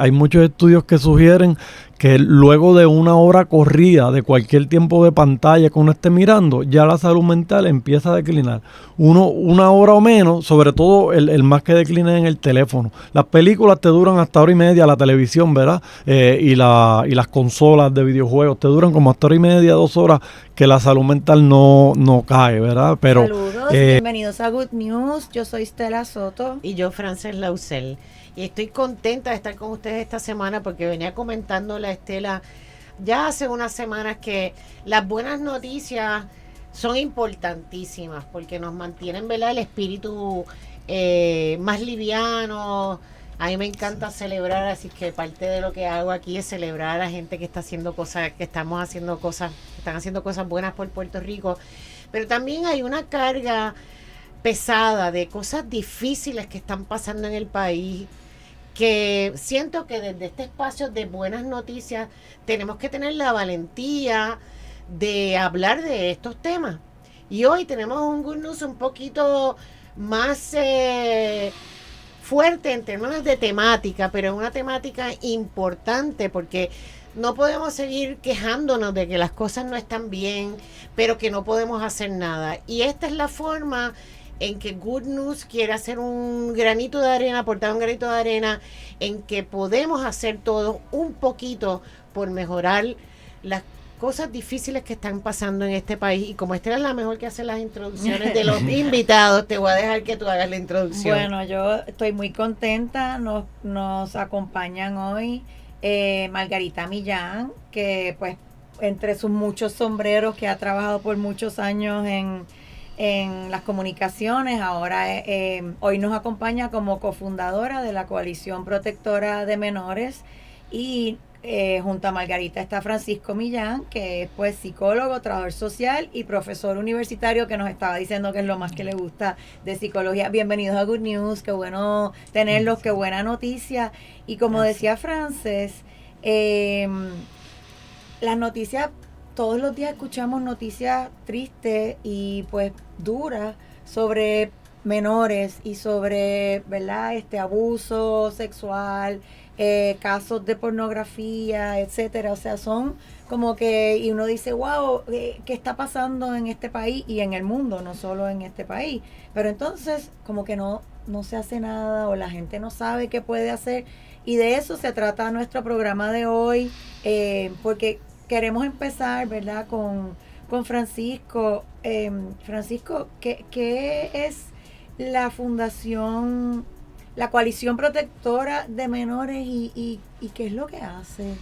hay muchos estudios que sugieren que luego de una hora corrida de cualquier tiempo de pantalla que uno esté mirando, ya la salud mental empieza a declinar. Una hora o menos, sobre todo el más que declina en el teléfono. Las películas te duran hasta hora y media, la televisión, ¿verdad? Y las consolas de videojuegos te duran como hasta hora y media, 2 horas, que la salud mental no cae, ¿verdad? Pero saludos, bienvenidos a Good News. Yo soy Stella Soto. Y yo, Frances Lausel. Y estoy contenta de estar con ustedes esta semana porque venía comentándole a Estela ya hace unas semanas que las buenas noticias son importantísimas porque nos mantienen, ¿verdad?, el espíritu más liviano. A mí me encanta celebrar, así que parte de lo que hago aquí es celebrar a la gente que está haciendo cosas, que están haciendo cosas buenas por Puerto Rico. Pero también hay una carga pesada de cosas difíciles que están pasando en el país, que siento que desde este espacio de buenas noticias tenemos que tener la valentía de hablar de estos temas. Y hoy tenemos un Good News un poquito más fuerte en términos de temática, pero es una temática importante porque no podemos seguir quejándonos de que las cosas no están bien, pero que no podemos hacer nada. Y esta es la forma en que Good News quiere hacer un granito de arena, aportar un granito de arena, en que podemos hacer todo un poquito por mejorar las cosas difíciles que están pasando en este país. Y como esta es la mejor que hace las introducciones de los invitados, te voy a dejar que tú hagas la introducción. Bueno, yo estoy muy contenta. Nos acompañan hoy Margarita Millán, que pues entre sus muchos sombreros que ha trabajado por muchos años en las comunicaciones, ahora hoy nos acompaña como cofundadora de la Coalición Protectora de Menores, y junto a Margarita está Francisco Millán, que es pues psicólogo, trabajador social y profesor universitario, que nos estaba diciendo que es lo más que le gusta de psicología. Bienvenidos a Good News, qué bueno tenerlos, qué buena noticia. Y como decía Frances, las noticias, todos los días escuchamos noticias tristes y pues duras sobre menores y sobre, ¿verdad?, abuso sexual, casos de pornografía, etcétera. O sea, son como que, y uno dice, wow, ¿qué está pasando en este país y en el mundo, no solo en este país? Pero entonces como que no se hace nada, o la gente no sabe qué puede hacer, y de eso se trata nuestro programa de hoy, porque queremos empezar, ¿verdad?, con Francisco. Francisco, ¿qué es la fundación, la Coalición Protectora de Menores, y qué es lo que hace?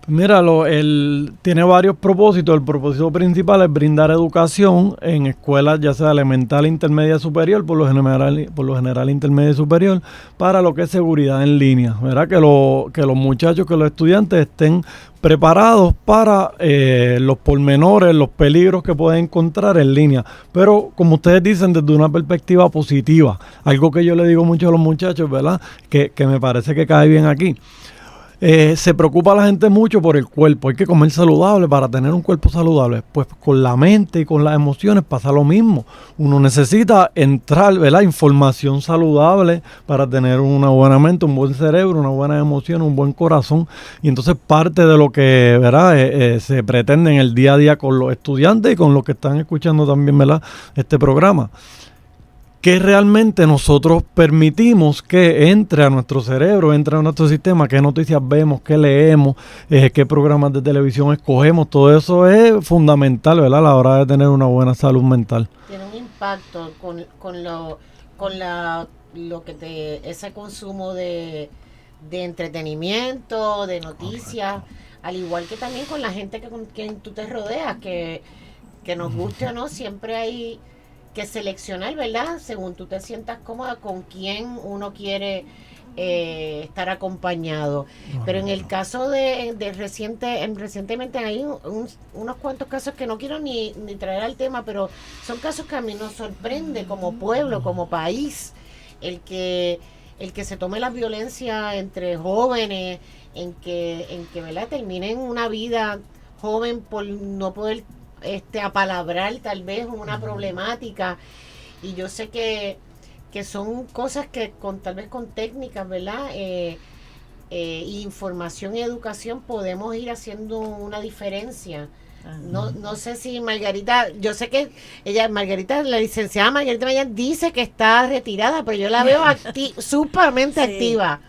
Mira, él tiene varios propósitos. El propósito principal es brindar educación en escuelas, ya sea elemental, intermedia, superior, por lo general intermedia y superior, para lo que es seguridad en línea, ¿verdad? Que los muchachos, que los estudiantes estén preparados para los pormenores, los peligros que pueden encontrar en línea. Pero, como ustedes dicen, desde una perspectiva positiva, algo que yo le digo mucho a los muchachos, ¿verdad?, que me parece que cae bien aquí. Se preocupa la gente mucho por el cuerpo. Hay que comer saludable para tener un cuerpo saludable. Pues con la mente y con las emociones pasa lo mismo. Uno necesita entrar, ¿verdad?, información saludable para tener una buena mente, un buen cerebro, una buena emoción, un buen corazón. Y entonces parte de lo que, ¿verdad?, se pretende en el día a día con los estudiantes y con los que están escuchando también, ¿verdad?, este programa. Que realmente nosotros permitimos que entre a nuestro cerebro, entre a nuestro sistema, qué noticias vemos, qué leemos, qué programas de televisión escogemos. Todo eso es fundamental, ¿verdad?, a la hora de tener una buena salud mental. Tiene un impacto ese consumo de entretenimiento, de noticias. Correcto. Al igual que también con la gente con quien tú te rodeas, que nos guste o no, siempre hay que seleccionar, ¿verdad?, según tú te sientas cómoda, con quién uno quiere estar acompañado. Pero en el caso recientemente hay unos cuantos casos que no quiero ni traer al tema, pero son casos que a mí nos sorprende como pueblo, como país, el que se tome la violencia entre jóvenes, en que ¿verdad?, terminen una vida joven por no poder apalabrar tal vez una problemática. Y yo sé que son cosas que tal vez con técnicas, ¿verdad?, información y educación podemos ir haciendo una diferencia. No sé si Margarita, yo sé que Margarita, la licenciada Margarita Mayán dice que está retirada, pero yo la veo sumamente activa.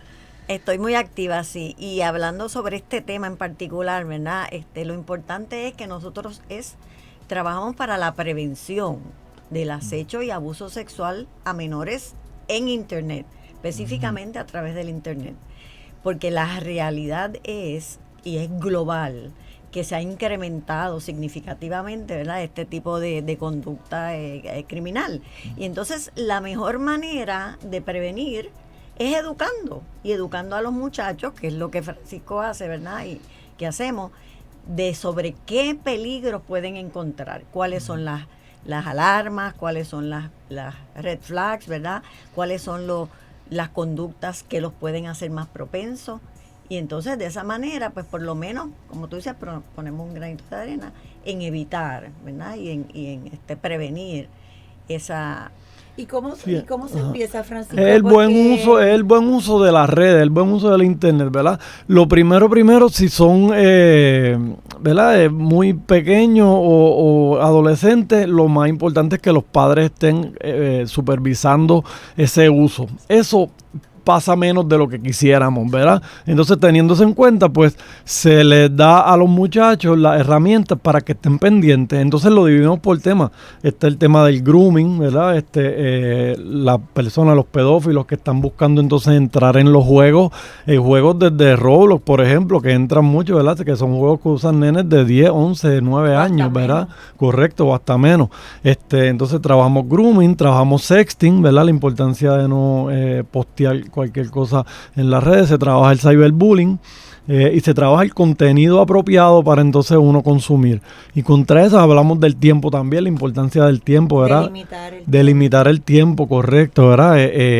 Estoy muy activa, sí. Y hablando sobre este tema en particular, ¿verdad? Lo importante es que nosotros trabajamos para la prevención del acecho y abuso sexual a menores en Internet, específicamente a través del Internet. Porque la realidad es, y es global, que se ha incrementado significativamente, ¿verdad?, este tipo de conducta criminal. Y entonces la mejor manera de prevenir es educando a los muchachos, que es lo que Francisco hace, ¿verdad?, y que hacemos, de sobre qué peligros pueden encontrar, cuáles son las alarmas, cuáles son las red flags, ¿verdad?, cuáles son las conductas que los pueden hacer más propensos. Y entonces de esa manera, pues por lo menos, como tú dices, ponemos un granito de arena en evitar, ¿verdad?, y en prevenir esa... ¿Y cómo se empieza, Francisco? Es el buen uso de las redes, el buen uso del Internet, ¿verdad? Lo primero, si son, ¿verdad?, muy pequeños o adolescentes, lo más importante es que los padres estén supervisando ese uso. Eso pasa menos de lo que quisiéramos, ¿verdad? Entonces, teniéndose en cuenta, pues, se les da a los muchachos las herramientas para que estén pendientes. Entonces, lo dividimos por temas. Está el tema del grooming, ¿verdad? Las personas, los pedófilos que están buscando entonces entrar en los juegos desde Roblox, por ejemplo, que entran mucho, ¿verdad? Que son juegos que usan nenes de 10, 11, 9 años, ¿verdad? Correcto, o hasta menos. Entonces, trabajamos grooming, trabajamos sexting, ¿verdad? La importancia de no postear cualquier cosa en las redes, se trabaja el cyberbullying y se trabaja el contenido apropiado para entonces uno consumir. Y contra eso hablamos del tiempo también, la importancia del tiempo, ¿verdad? Delimitar el tiempo, correcto, ¿verdad?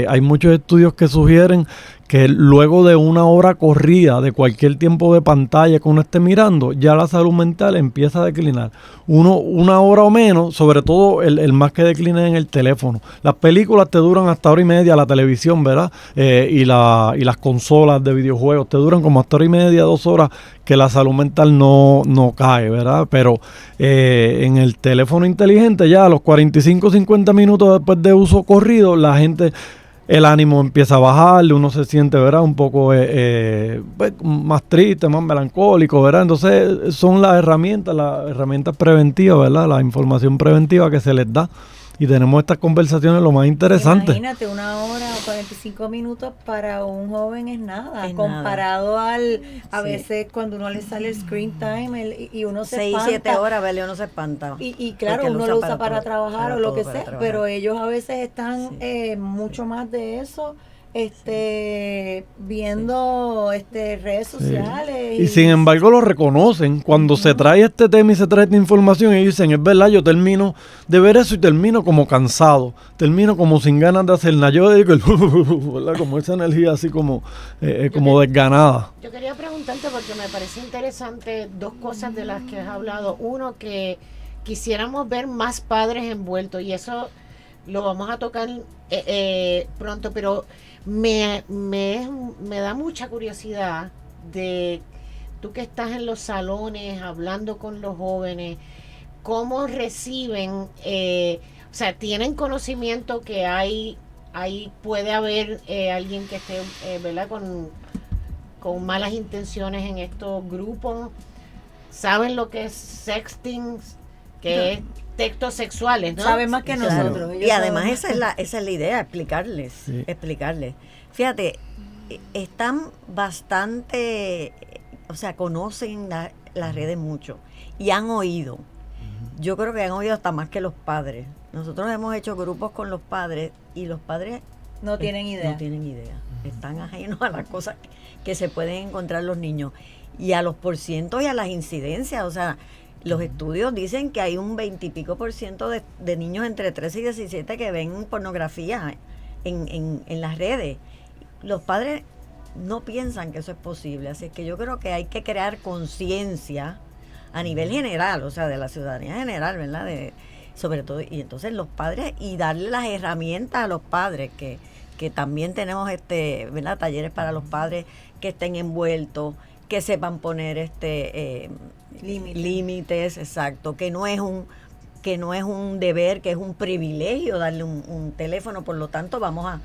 Hay muchos estudios que sugieren que luego de una hora corrida de cualquier tiempo de pantalla que uno esté mirando, ya la salud mental empieza a declinar. Una hora o menos, sobre todo el más que declina en el teléfono. Las películas te duran hasta hora y media, la televisión, ¿verdad? Y las consolas de videojuegos te duran como hasta hora y media, 2 horas, que la salud mental no cae, ¿verdad? Pero en el teléfono inteligente ya a los 45, 50 minutos después de uso corrido, la gente... el ánimo empieza a bajarle, uno se siente, ¿verdad?, un poco más triste, más melancólico, ¿verdad? Entonces son las herramientas preventivas, ¿verdad?, la información preventiva que se les da. Y tenemos estas conversaciones lo más interesantes. Imagínate, 1 hora o 45 minutos para un joven es nada, comparado a veces cuando uno le sale el screen time y uno se 6, espanta. 7 horas, ¿vale? Uno se espanta. Y claro, uno lo usa para trabajar o lo que sea, pero ellos a veces están mucho más de eso, viendo redes sociales. Y sin embargo lo reconocen. Cuando se trae este tema y se trae esta información y dicen, es verdad, yo termino de ver eso y termino como cansado, termino como sin ganas de hacer nada. Yo digo, ¿verdad?, como esa energía así como desganada. Yo quería preguntarte porque me parece interesante 2 cosas de las que has hablado. Uno, que quisiéramos ver más padres envueltos, y eso lo vamos a tocar pronto, pero me da mucha curiosidad de tú que estás en los salones hablando con los jóvenes, cómo reciben, o sea, tienen conocimiento que hay puede haber alguien que esté, ¿verdad?, con malas intenciones en estos grupos. ¿Saben lo que es sexting? Que es textos sexuales, ¿no? Saben más que nosotros. Y además esa es la idea, explicarles. Fíjate, están bastante, o sea, conocen las redes mucho y han oído. Yo creo que han oído hasta más que los padres. Nosotros hemos hecho grupos con los padres y los padres no tienen idea. Están ajenos a las cosas que se pueden encontrar los niños y a los porcientos y a las incidencias, o sea, los estudios dicen que hay un 20 y pico % de niños entre 13 y 17 que ven pornografía en las redes. Los padres no piensan que eso es posible, así que yo creo que hay que crear conciencia a nivel general, o sea, de la ciudadanía general, ¿verdad? Sobre todo, y entonces los padres, y darle las herramientas a los padres, que también tenemos ¿verdad?, talleres para los padres que estén envueltos, que sepan poner límites, exacto, que no es un deber, que es un privilegio darle un teléfono, por lo tanto vamos a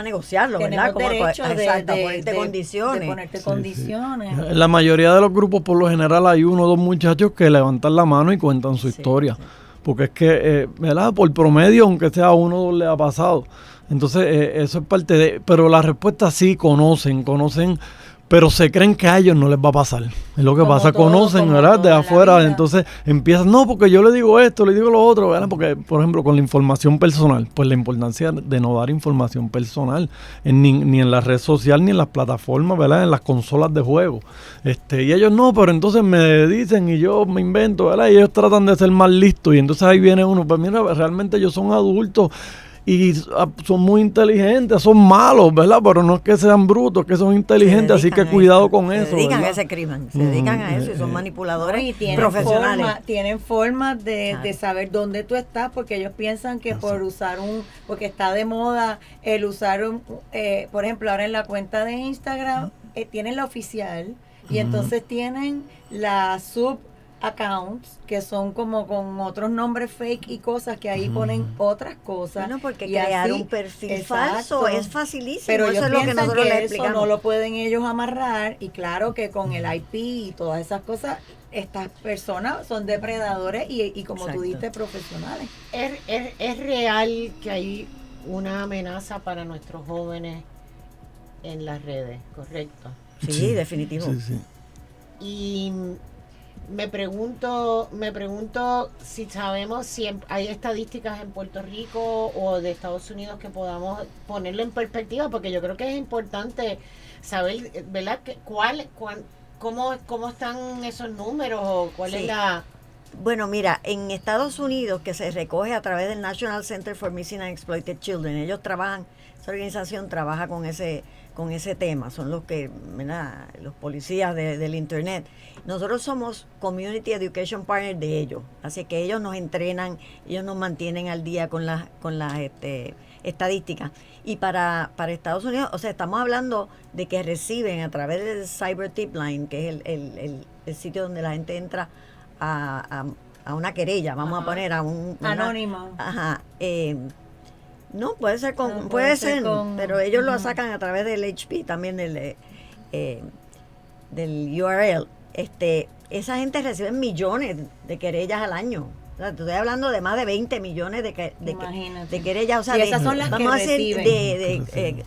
negociarlo, tenemos ¿verdad? derecho ponerte condiciones. de ponerte condiciones. En la mayoría de los grupos, por lo general, hay uno o dos muchachos que levantan la mano y cuentan su historia. Sí. Porque es que, ¿verdad? Por promedio, aunque sea a uno o dos le ha pasado. Entonces, eso es parte de... Pero la respuesta sí, conocen, pero se creen que a ellos no les va a pasar. Es lo que como pasa, todo, conocen, ¿verdad? De afuera, entonces empiezan, no, porque yo le digo esto, le digo lo otro, ¿verdad? Porque, por ejemplo, con la información personal, pues la importancia de no dar información personal, ni en la red social, ni en las plataformas, ¿verdad? En las consolas de juego. Y ellos no, pero entonces me dicen y yo me invento, ¿verdad? Y ellos tratan de ser más listos y entonces ahí viene uno, pues mira, realmente ellos son adultos, y son muy inteligentes, son malos, ¿verdad? Pero no es que sean brutos, que son inteligentes, así que cuidado con eso. Se dedican ¿verdad? a ese crimen, se dedican a eso y son manipuladores y profesionales. Tienen formas de saber dónde tú estás, porque ellos piensan que por usar porque está de moda el usar por ejemplo, ahora en la cuenta de Instagram tienen la oficial y entonces tienen la accounts que son como con otros nombres fake y cosas que ahí ponen otras cosas. Bueno, porque y crear así, un perfil falso es facilísimo. Pero eso ellos es lo que piensan nosotros les eso explicamos. no lo pueden ellos amarrar y claro que con el IP y todas esas cosas estas personas son depredadores y como tú dices, profesionales. ¿Es real que hay una amenaza para nuestros jóvenes en las redes, correcto? Sí, definitivo. Sí. Y me pregunto si sabemos si hay estadísticas en Puerto Rico o de Estados Unidos que podamos ponerlo en perspectiva, porque yo creo que es importante saber, ¿verdad? ¿Cómo están esos números o cuál es la...? Bueno, mira, en Estados Unidos, que se recoge a través del National Center for Missing and Exploited Children, ellos trabajan, esa organización trabaja con ese tema, son los que, ¿verdad? Los policías del internet. Nosotros somos Community Education Partner de ellos, así que ellos nos entrenan, ellos nos mantienen al día con las estadísticas. Y para Estados Unidos, o sea, estamos hablando de que reciben a través del Cyber Tip Line, que es el sitio donde la gente entra a una querella, vamos a poner a un... Anónimo. No, puede ser pero ellos lo sacan a través del HP, también del URL. Esa gente recibe millones de querellas al año. O sea, estoy hablando de más de 20 millones de querellas. O sea, y esas son las vamos que a hacer reciben.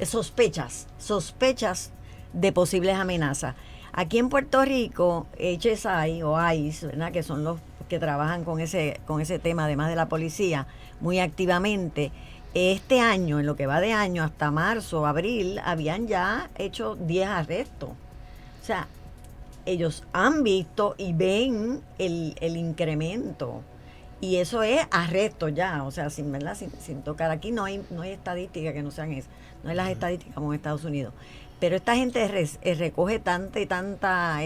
sospechas de posibles amenazas. Aquí en Puerto Rico, HSI o ICE, ¿verdad? Que son los que trabajan con ese tema, además de la policía, muy activamente. Este año, en lo que va de año, hasta marzo, abril, habían ya hecho 10 arrestos. O sea, ellos han visto y ven el incremento. Y eso es arresto ya, o sea, sin tocar. Aquí no hay estadísticas que no sean esas. No hay las estadísticas como en Estados Unidos. Pero esta gente recoge tanta y tanta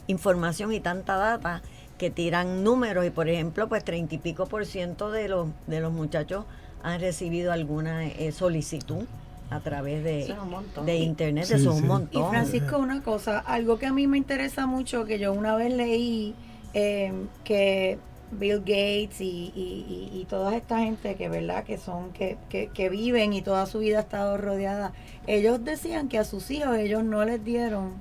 información y tanta data que tiran números. Y, por ejemplo, pues 30 y pico % de los muchachos han recibido alguna solicitud a través de internet. Eso es un montón. Y Francisco, una cosa, algo que a mí me interesa mucho, que yo una vez leí, que Bill Gates y toda esta gente que verdad que viven y toda su vida ha estado rodeada, ellos decían que a sus hijos ellos no les dieron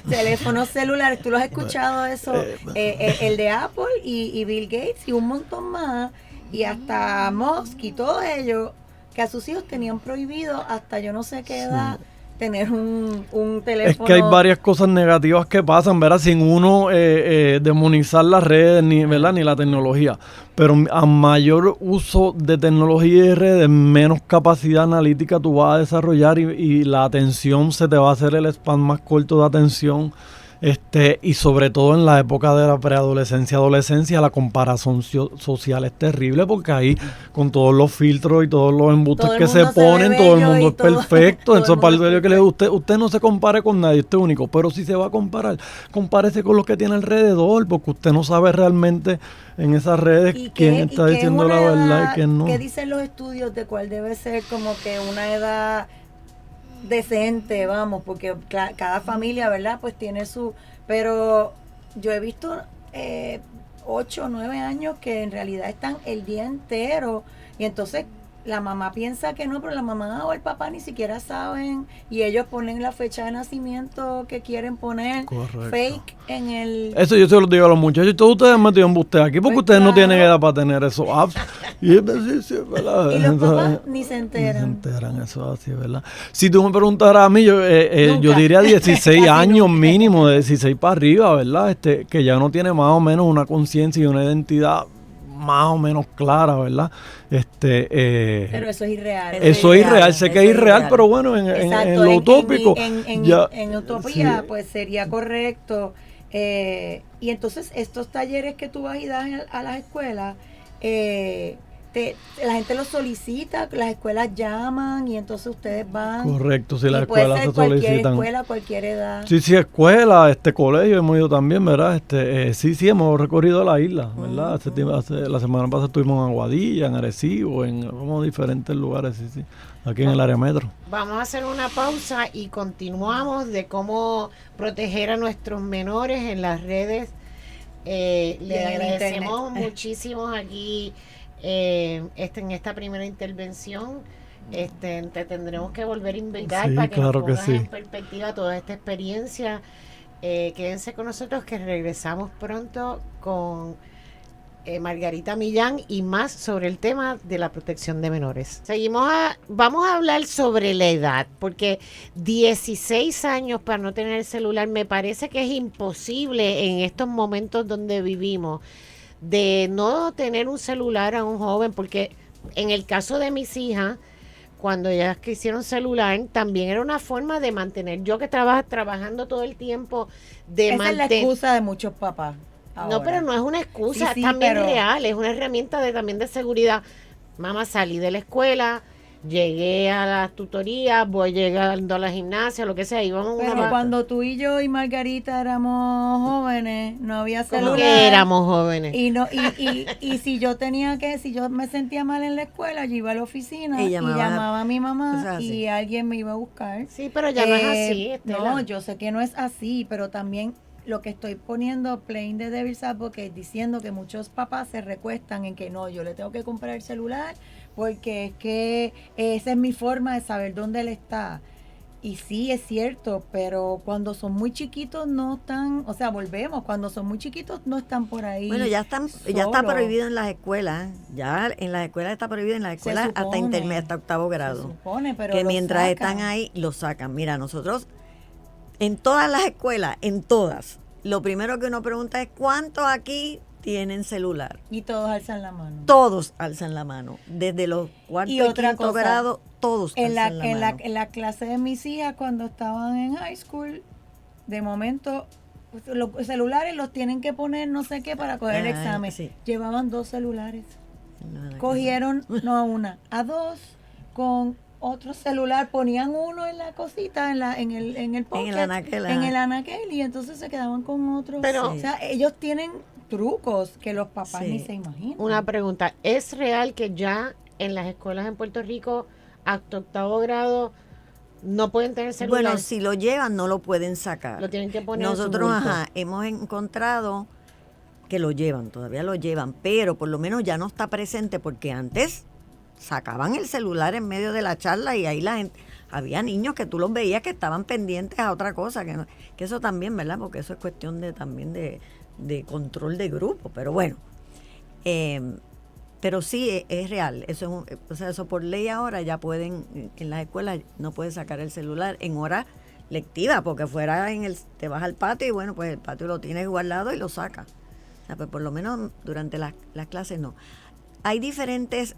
teléfonos celulares. ¿Tú lo has escuchado eso? El de Apple y Bill Gates y un montón más, y hasta Musk y todos ellos, que a sus hijos tenían prohibido hasta yo no sé qué edad tener un teléfono. Es que hay varias cosas negativas que pasan, ¿verdad? Sin uno demonizar las redes, ¿verdad? Ni la tecnología. Pero a mayor uso de tecnología y redes, menos capacidad analítica tú vas a desarrollar y la atención se te va a hacer el span más corto de atención. Y sobre todo en la época de la preadolescencia, adolescencia, la comparación social es terrible, porque ahí con todos los filtros y todos los embustes que se ponen, todo el mundo es perfecto. Entonces, para el que le usted no se compare con nadie, usted es único. Pero si se va a comparar, compárese con los que tiene alrededor, porque usted no sabe realmente en esas redes quién está diciendo la verdad y quién no. ¿Qué dicen los estudios de cuál debe ser como que una edad decente, vamos, porque cada familia, ¿verdad? Pues tiene su... Pero yo he visto 8 o 9 años que en realidad están el día entero y entonces la mamá piensa que no, pero la mamá o el papá ni siquiera saben y ellos ponen la fecha de nacimiento que quieren poner. Correcto. Fake en el... Eso yo se lo digo a los muchachos. Todos ustedes han metido embuste aquí porque Pues ustedes no claro. tienen edad para tener esos apps. Y, sí, ¿verdad? Y los papás Entonces, ni se ni enteran. se enteran, eso es así, ¿verdad? Si tú me preguntaras a mí, yo Nunca. diría 16 Casi años nunca. mínimo, de 16 para arriba, ¿verdad? Que ya uno tiene más o menos una conciencia y una identidad más o menos clara, ¿verdad? Pero eso es irreal. Eso es irreal, sé que es eso es irreal, irreal. pero bueno, en Exacto, lo utópico. ya, en utopía, sí. pues sería correcto. Y entonces estos talleres que tú vas y das a las escuelas, la gente los solicita, las escuelas llaman y entonces ustedes van. Correcto, si Y las puede escuelas ser se cualquier solicitan. escuela, cualquier edad. Sí, escuela, colegio hemos ido también, ¿verdad? Sí, hemos recorrido la isla, ¿verdad? La semana pasada estuvimos en Aguadilla, en Arecibo, en como diferentes lugares, sí, aquí en el área metro. Vamos a hacer una pausa y continuamos de cómo proteger a nuestros menores en las redes. Le en el agradecemos internet. muchísimo aquí en esta primera intervención. Te tendremos que volver a invitar Sí, para que claro nos que pongas sí. en perspectiva toda esta experiencia. Quédense con nosotros que regresamos pronto con Margarita Millán y más sobre el tema de la protección de menores. Vamos a hablar sobre la edad, porque 16 años para no tener celular me parece que es imposible en estos momentos donde vivimos de no tener un celular a un joven, porque en el caso de mis hijas, cuando ellas quisieron celular, también era una forma de mantener, yo que trabajando todo el tiempo, de Esa es la mantener... excusa de muchos papás. No, ahora. pero no es una excusa, Sí, es también pero- real, es una herramienta también de seguridad. Mamá, salí de la escuela, llegué a las tutorías, voy llegando a la gimnasia, lo que sea, íbamos Pero una cuando tú y yo y Margarita éramos jóvenes, no había como celular. que éramos jóvenes. Y no y si yo me sentía mal en la escuela, yo iba a la oficina Y y llamaba- llamaba a mi Eso mamá es así. y alguien me iba a buscar. Sí, pero ya no es así, Estela. No, yo sé que no es así, pero también lo que estoy poniendo playing the devil's advocate, diciendo que muchos papás se recuestan en que no, yo le tengo que comprar el celular porque es que esa es mi forma de saber dónde él está. Y sí, es cierto, pero cuando son muy chiquitos no están, o sea, volvemos, cuando son muy chiquitos no están por ahí. Bueno, ya está solos. prohibido en las escuelas. Ya en las escuelas está prohibido, en las escuelas hasta supone. intermedio, hasta octavo Se grado. supone, pero Que lo mientras sacan. están ahí, lo sacan. Mira, nosotros, en todas las escuelas, en todas, lo primero que uno pregunta es ¿cuántos aquí tienen celular? Y todos alzan la mano. Todos alzan la mano. Desde los cuarto y otra quinto cosa, grado, todos En la, alzan la en, la, mano. en la clase de mis hijas, cuando estaban en high school, de momento, los celulares los tienen que poner no sé qué para coger el Ah, examen. sí. Llevaban 2 celulares. No, Cogieron, no a una, a 2, con otro celular, ponían uno en la cosita, en el pocket, anaquel, en ajá. el anaquel, y entonces se quedaban con otro. Pero- O sea, ellos tienen trucos que los papás Sí. ni se imaginan. Una pregunta, ¿es real que ya en las escuelas en Puerto Rico hasta octavo grado no pueden tener celular? Bueno, si lo llevan, no lo pueden sacar. Lo tienen que poner en su Nosotros, bulto. hemos encontrado que lo llevan, todavía lo llevan, pero por lo menos ya no está presente porque antes sacaban el celular en medio de la charla y ahí la gente, había niños que tú los veías que estaban pendientes a otra cosa, que eso también, ¿verdad? Porque eso es cuestión también de control de grupo, pero bueno. Pero sí es real, eso o sea, eso por ley ahora ya pueden, en las escuelas no puedes sacar el celular en hora lectiva, porque fuera te vas al patio y bueno, pues el patio lo tienes guardado y lo sacas. O sea, pues por lo menos durante las clases no. Hay diferentes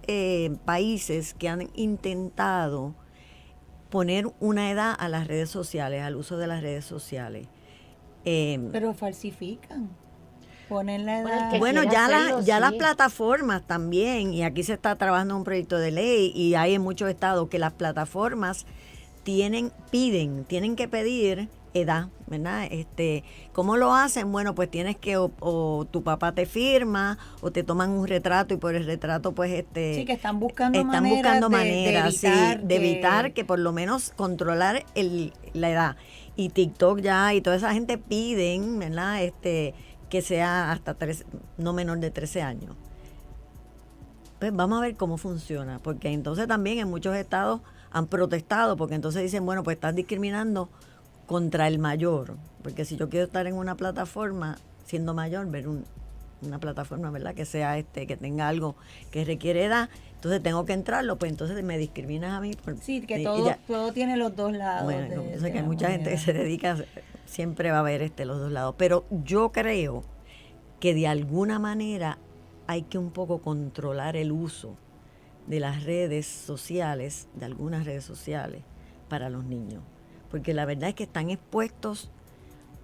países que han intentado poner una edad a las redes sociales, al uso de las redes sociales. Pero falsifican. Ponen la Bueno, el edad. que Bueno, quiera hacerlo, ya las sí. plataformas también, y aquí se está trabajando un proyecto de ley, y hay en muchos estados que las plataformas tienen que pedir edad, ¿verdad? ¿Cómo lo hacen? Bueno, pues tienes que o tu papá te firma o te toman un retrato y por el retrato pues sí, que están buscando maneras de de evitar que por lo menos controlar la edad. Y TikTok ya y toda esa gente piden, ¿verdad? Que sea hasta no menor de 13 años. Pues vamos a ver cómo funciona, porque entonces también en muchos estados han protestado, porque entonces dicen, bueno, pues estás discriminando contra el mayor, porque si yo quiero estar en una plataforma siendo mayor, ver una plataforma, ¿verdad? Que sea que tenga algo que requiere edad, entonces tengo que entrarlo, pues entonces me discriminas a mí. Sí, que todo tiene los dos lados. Bueno, yo sé que hay mucha gente que se dedica, siempre va a haber los dos lados, pero yo creo que de alguna manera hay que un poco controlar el uso de las redes sociales, de algunas redes sociales, para los niños. Porque la verdad es que están expuestos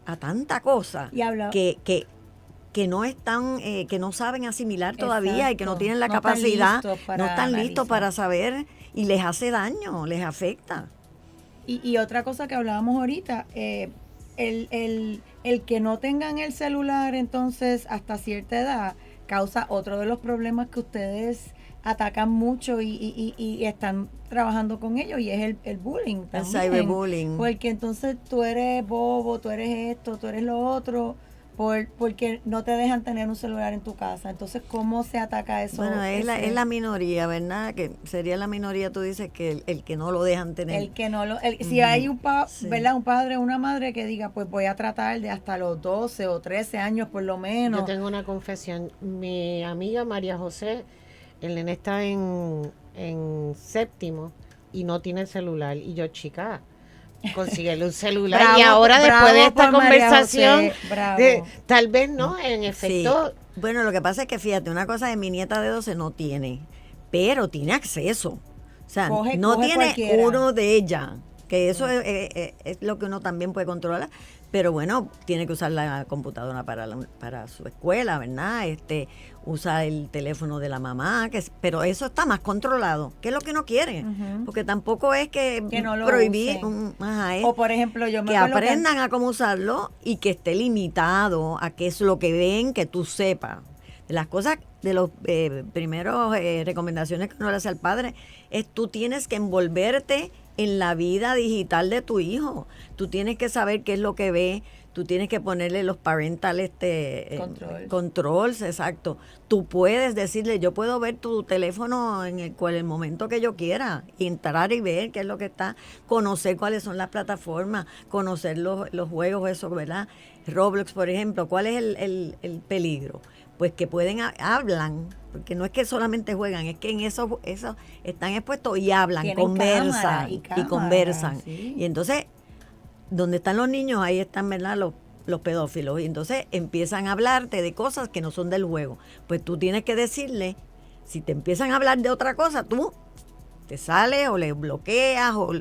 a tanta cosa que no están, que no saben asimilar todavía. Exacto. Y que no tienen la capacidad, no están listos para saber y les hace daño, les afecta. Y otra cosa que hablábamos ahorita, el que no tengan el celular entonces hasta cierta edad causa otro de los problemas que ustedes atacan mucho y están trabajando con ellos, y es el bullying también. El cyberbullying. Porque entonces tú eres bobo, tú eres esto, tú eres lo otro, porque no te dejan tener un celular en tu casa. Entonces, ¿cómo se ataca eso? Bueno, es la minoría, ¿verdad? Que sería la minoría, tú dices, que el que no lo dejan tener. Si hay ¿verdad? Un padre o una madre que diga, pues voy a tratar de hasta los 12 o 13 años por lo menos. Yo tengo una confesión. Mi amiga María José, el nene está en séptimo y no tiene celular. Y yo, chica, consíguele un celular. Bravo, y ahora después de esta conversación, tal vez no, en efecto. Sí. Bueno, lo que pasa es que fíjate, una cosa de mi nieta de 12 no tiene, pero tiene acceso. O sea, no tiene cualquiera. Uno de ella, que eso es lo que uno también puede controlar. Pero bueno, tiene que usar la computadora para su escuela, ¿verdad? Usa el teléfono de la mamá, pero eso está más controlado, que es lo que no quiere. Uh-huh. Porque tampoco es que no lo prohibir, o por ejemplo, yo me que aprendan a cómo usarlo y que esté limitado a qué es lo que ven, que tú sepas. De las cosas, de los primeros recomendaciones que uno le hace al padre, es tú tienes que envolverte en la vida digital de tu hijo. Tú tienes que saber qué es lo que ve, tú tienes que ponerle los parental controls, exacto. Tú puedes decirle, yo puedo ver tu teléfono en el momento que yo quiera, entrar y ver qué es lo que está, conocer cuáles son las plataformas, conocer los juegos, eso, ¿verdad? Roblox, por ejemplo, ¿cuál es el peligro? Pues que hablan, porque no es que solamente juegan, es que en eso están expuestos y hablan, conversan y conversan. Sí. Y entonces, donde están los niños, ahí están, ¿verdad?, los pedófilos. Y entonces empiezan a hablarte de cosas que no son del juego. Pues tú tienes que decirle, si te empiezan a hablar de otra cosa, tú te sales o les bloqueas. O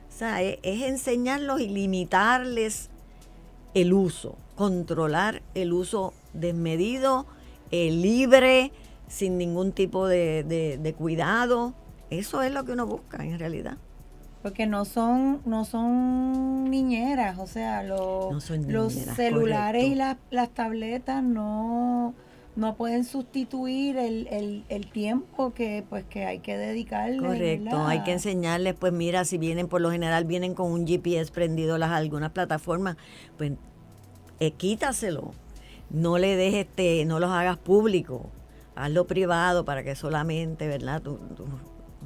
sea, es enseñarlos y limitarles el uso, controlar el uso desmedido, libre, sin ningún tipo de cuidado. Eso es lo que uno busca en realidad. Porque no son niñeras, o sea, los celulares, correcto, y las tabletas no pueden sustituir el tiempo que hay que dedicarle. Correcto, ¿verdad? Hay que enseñarles, pues mira, si vienen, por lo general vienen con un GPS prendido algunas plataformas, pues quítaselo. No le dejes, no los hagas público, hazlo privado para que solamente, ¿verdad? Tu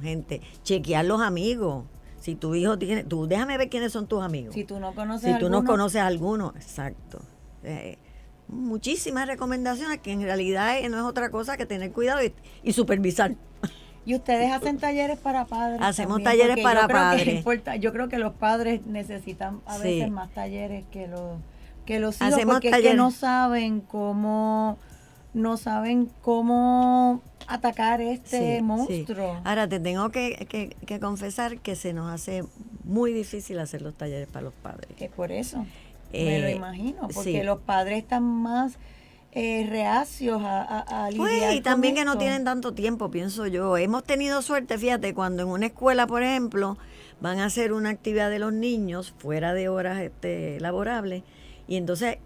gente, chequear los amigos. Si tu hijo tiene, déjame ver quiénes son tus amigos. Si tú no conoces a alguno, exacto. Muchísimas recomendaciones que en realidad no es otra cosa que tener cuidado y supervisar. Y ustedes hacen talleres para padres. Hacemos también, talleres para padres. Yo creo que los padres necesitan a veces más talleres que los hijos, hacemos porque talleres. Es que no saben cómo atacar monstruo. Sí. Ahora te tengo que confesar que se nos hace muy difícil hacer los talleres para los padres. Es por eso, me lo imagino, porque los padres están más reacios a lidiar Pues, y con también que no esto. tienen tanto tiempo, pienso yo. Hemos tenido suerte, fíjate, cuando en una escuela, por ejemplo, van a hacer una actividad de los niños fuera de horas laborables, y entonces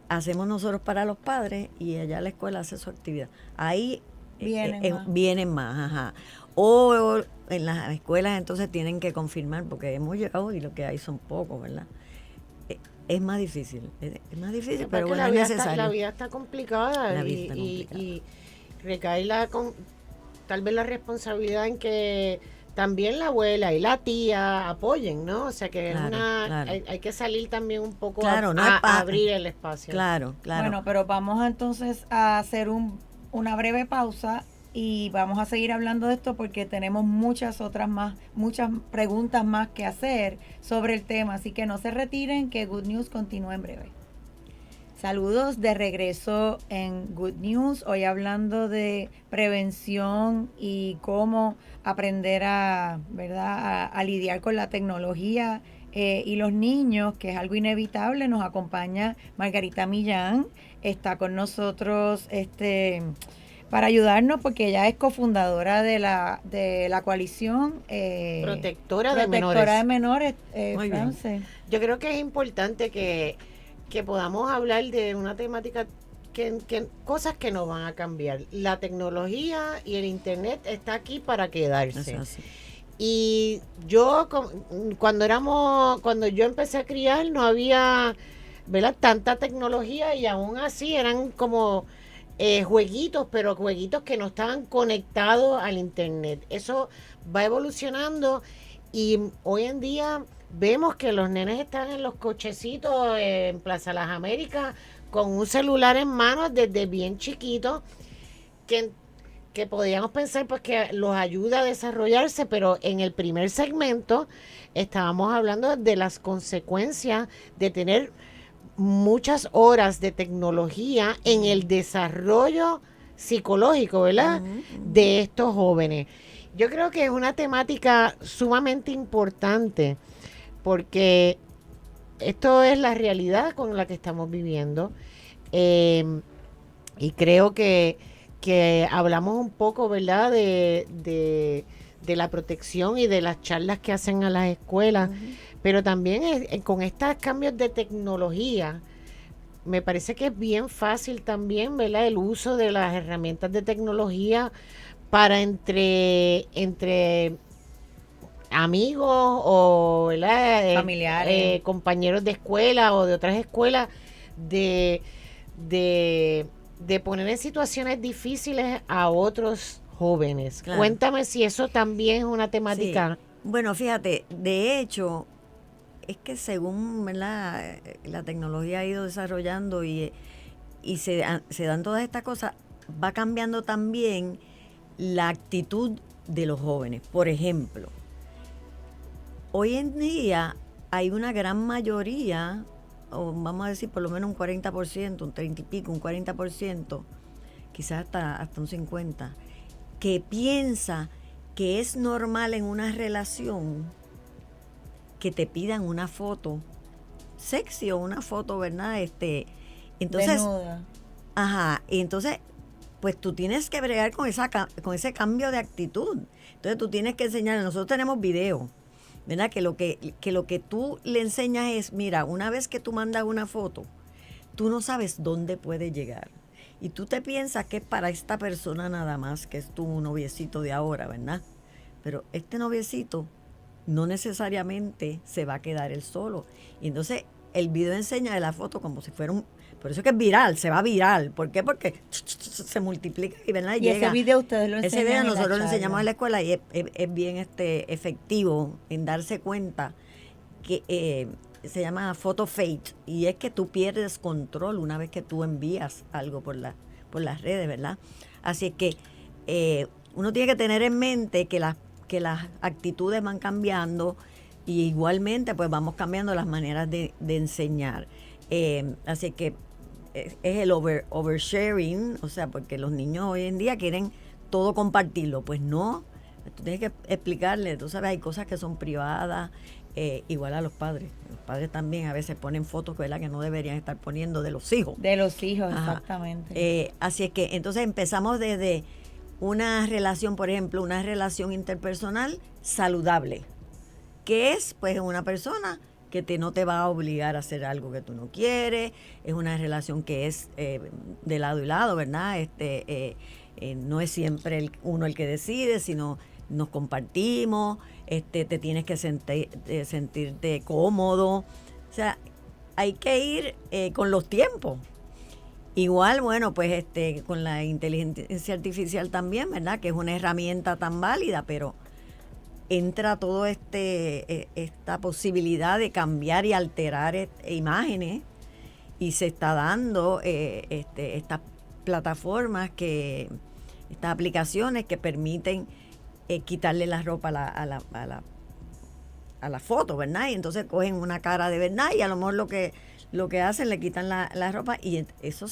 hacemos nosotros para los padres y allá la escuela hace su actividad. Ahí vienen más, ajá. O en las escuelas entonces tienen que confirmar, porque hemos llegado y lo que hay son pocos, ¿verdad? Es más difícil, pero bueno, es necesario. La vida está complicada, La vida está complicada. y recae tal vez la responsabilidad en que también la abuela y la tía apoyen, ¿no? O sea que Claro, claro. hay que salir también un poco Claro, no a es abrir el espacio. Claro. Bueno, pero vamos entonces a hacer una breve pausa y vamos a seguir hablando de esto porque tenemos muchas preguntas más que hacer sobre el tema, así que no se retiren, que Good News continúa en breve. Saludos de regreso en Good News, hoy hablando de prevención y cómo aprender ¿verdad? a lidiar con la tecnología y los niños, que es algo inevitable. Nos acompaña Margarita Millán, está con nosotros para ayudarnos porque ella es cofundadora de la coalición Protectora de menores. Muy bien. France. Yo creo que es importante que podamos hablar de una temática que cosas que no van a cambiar. La tecnología y el internet está aquí para quedarse. Y yo cuando yo empecé a criar no había, ¿verdad?, tanta tecnología, y aún así eran como jueguitos, pero jueguitos que no estaban conectados al internet. Eso va evolucionando y hoy en día vemos que los nenes están en los cochecitos en Plaza Las Américas con un celular en mano desde bien chiquitos, que podríamos pensar pues que los ayuda a desarrollarse, pero en el primer segmento estábamos hablando de las consecuencias de tener muchas horas de tecnología en el desarrollo psicológico, ¿verdad?, de estos jóvenes. Yo creo que es una temática sumamente importante porque esto es la realidad con la que estamos viviendo, y creo que hablamos un poco, ¿verdad?, de la protección y de las charlas que hacen a las escuelas, pero también con estos cambios de tecnología, me parece que es bien fácil también, ¿verdad?, el uso de las herramientas de tecnología para entre amigos o, ¿verdad?, familiares, compañeros de escuela o de otras escuelas, de poner en situaciones difíciles a otros jóvenes. Claro. Cuéntame si eso también es una temática. Sí. Bueno, fíjate, de hecho, es que según, ¿verdad?, la tecnología ha ido desarrollando y se dan todas estas cosas, va cambiando también la actitud de los jóvenes. Por ejemplo, hoy en día hay una gran mayoría, o vamos a decir por lo menos un 40%, un 30 y pico, un 40%, quizás hasta un 50%, que piensa que es normal en una relación que te pidan una foto sexy o una foto, ¿verdad? Entonces, desnuda. Ajá, y entonces, pues tú tienes que bregar con ese cambio de actitud. Entonces tú tienes que enseñarle. Nosotros tenemos video, ¿verdad? Que lo que tú le enseñas es, mira, una vez que tú mandas una foto, tú no sabes dónde puede llegar. Y tú te piensas que es para esta persona nada más, que es tu noviecito de ahora, ¿verdad? Pero este noviecito no necesariamente se va a quedar él solo. Y entonces el video enseña de la foto como si fuera por eso es que es viral, se va viral. ¿Por qué? Porque se multiplica y, ¿verdad?, y llega. Ese video ustedes lo enseñan. Ese video nosotros lo charla. enseñamos en la escuela y es bien efectivo en darse cuenta que se llama photo fate, y es que tú pierdes control una vez que tú envías algo por las redes, ¿verdad? Así es que uno tiene que tener en mente que las actitudes van cambiando y igualmente pues vamos cambiando las maneras de enseñar. Así que es el oversharing, o sea, porque los niños hoy en día quieren todo compartirlo. Pues no, tú tienes que explicarle, tú sabes, hay cosas que son privadas, igual a los padres. Los padres también a veces ponen fotos, ¿verdad?, que no deberían estar poniendo de los hijos. De los hijos, Ajá. exactamente. Así es que entonces empezamos desde una relación, por ejemplo, una relación interpersonal saludable, que es pues una persona que no te va a obligar a hacer algo que tú no quieres, es una relación que es de lado y lado, ¿verdad? No es siempre uno el que decide, sino nos compartimos, te tienes que sentirte cómodo, o sea, hay que ir con los tiempos. Igual, bueno, pues con la inteligencia artificial también, ¿verdad? Que es una herramienta tan válida, pero entra todo esta posibilidad de cambiar y alterar imágenes, y se está dando estas plataformas, estas aplicaciones que permiten quitarle la ropa a la foto, ¿verdad? Y entonces cogen una cara de verdad y a lo mejor lo que hacen, le quitan la ropa, y eso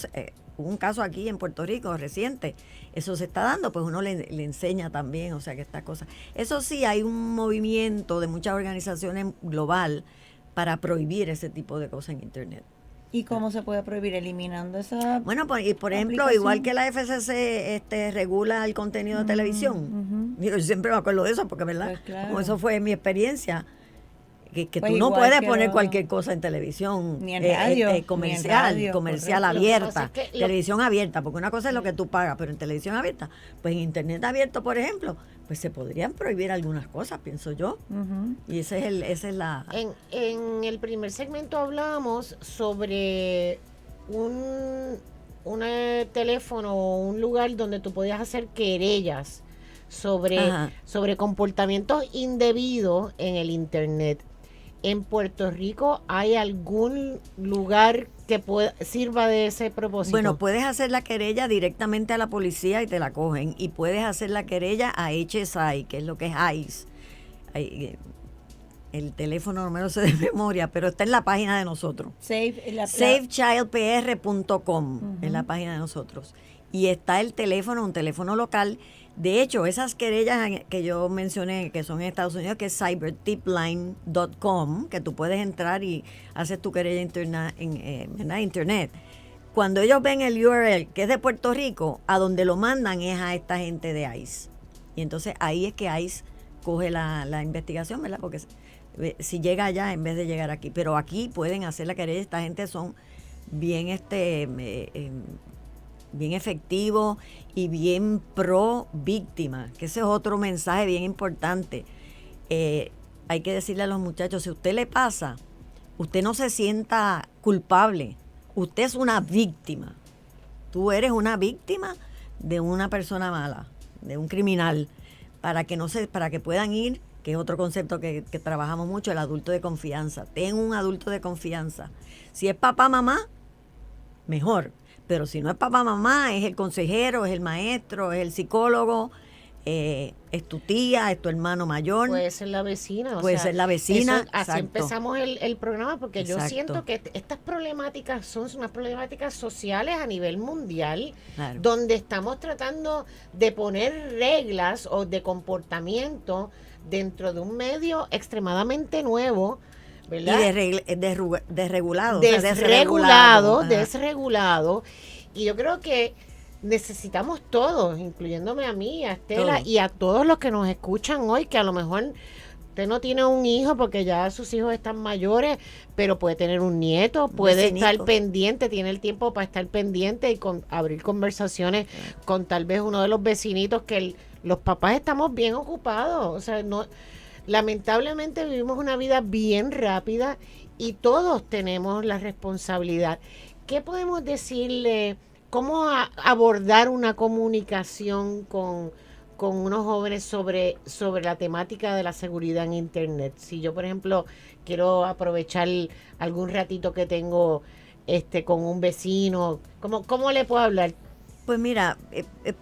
hubo un caso aquí en Puerto Rico reciente, eso se está dando, pues uno le enseña también, o sea, que estas cosas. Eso sí, hay un movimiento de muchas organizaciones global para prohibir ese tipo de cosas en Internet. ¿Y cómo se puede prohibir? Eliminando esa. Bueno, pues, y por ejemplo, aplicación. igual que la FCC regula el contenido de televisión. Yo siempre me acuerdo de eso, porque, ¿verdad? Pues claro. Como eso fue mi experiencia, que Pues tú no igual puedes que poner lo- cualquier cosa en televisión. Ni en radio, Comercial, ni en radio, comercial correcto. abierta. Lo que pasa es que televisión abierta, porque una cosa es lo que tú pagas, pero en televisión abierta, pues en Internet abierto, por ejemplo, pues se podrían prohibir algunas cosas, pienso yo. Ujú. Y esa es la... En el primer segmento hablábamos sobre un teléfono o un lugar donde tú podías hacer querellas Ajá. sobre comportamientos indebidos en el Internet. ¿En Puerto Rico hay algún lugar que sirva de ese propósito? Bueno, puedes hacer la querella directamente a la policía y te la cogen. Y puedes hacer la querella a HSI, que es lo que es ICE. El teléfono no me lo sé de memoria, pero está en la página de nosotros. SaveChildPR.com es la página de nosotros. Y está el teléfono, un teléfono local. De hecho, esas querellas que yo mencioné, que son en Estados Unidos, que es cybertipline.com, que tú puedes entrar y haces tu querella interna en Internet. Cuando ellos ven el URL, que es de Puerto Rico, a donde lo mandan es a esta gente de ICE. Y entonces ahí es que ICE coge la investigación, ¿verdad? Porque si llega allá en vez de llegar aquí. Pero aquí pueden hacer la querella. Esta gente son bien bien efectivos y bien pro víctima, que ese es otro mensaje bien importante. Hay que decirle a los muchachos, si a usted le pasa, usted no se sienta culpable, usted es una víctima. Tú eres una víctima de una persona mala, de un criminal, para que puedan ir, que es otro concepto que trabajamos mucho, el adulto de confianza. Ten un adulto de confianza. Si es papá, mamá, mejor. Pero si no es papá, mamá, es el consejero, es el maestro, es el psicólogo, es tu tía, es tu hermano mayor. Puede ser la vecina. Puede ser la vecina, Así exacto. empezamos el programa, porque yo Exacto. siento que estas problemáticas son unas problemáticas sociales a nivel mundial, Claro. donde estamos tratando de poner reglas o de comportamiento dentro de un medio extremadamente nuevo, ¿verdad? Y desregulado. Desregulado, Ajá. desregulado. Y yo creo que necesitamos todos, incluyéndome a mí, a Estela Todos. y a todos los que nos escuchan hoy, que a lo mejor usted no tiene un hijo porque ya sus hijos están mayores, pero puede tener un nieto, puede vecinito. estar pendiente, tiene el tiempo para estar pendiente y abrir conversaciones con tal vez uno de los vecinitos que los papás estamos bien ocupados. O sea, no, lamentablemente vivimos una vida bien rápida y todos tenemos la responsabilidad. ¿Qué podemos decirle? ¿Cómo abordar una comunicación con unos jóvenes sobre la temática de la seguridad en Internet? Si yo, por ejemplo, quiero aprovechar algún ratito que tengo con un vecino, ¿cómo le puedo hablar? Pues mira,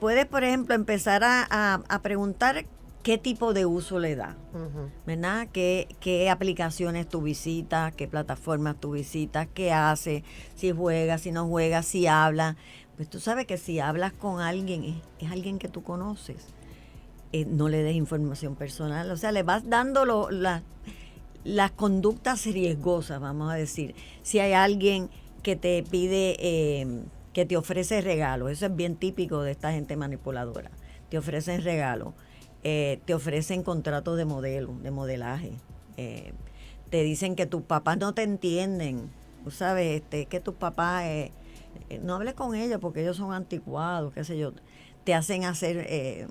puedes, por ejemplo, empezar a preguntar qué tipo de uso le da, Ujú. ¿verdad? ¿Qué aplicaciones tú visitas, qué plataformas tú visitas, qué hace, si juega, si no juega, si habla. Pues tú sabes que si hablas con alguien, es alguien que tú conoces. No le des información personal, o sea, le vas dando las conductas riesgosas, vamos a decir. Si hay alguien que te pide, que te ofrece regalos, eso es bien típico de esta gente manipuladora. Te ofrecen regalos, te ofrecen contratos de modelo, de modelaje. Te dicen que tus papás no te entienden, tú sabes, que tus papás, no hables con ellos porque ellos son anticuados, qué sé yo. Te hacen hacer,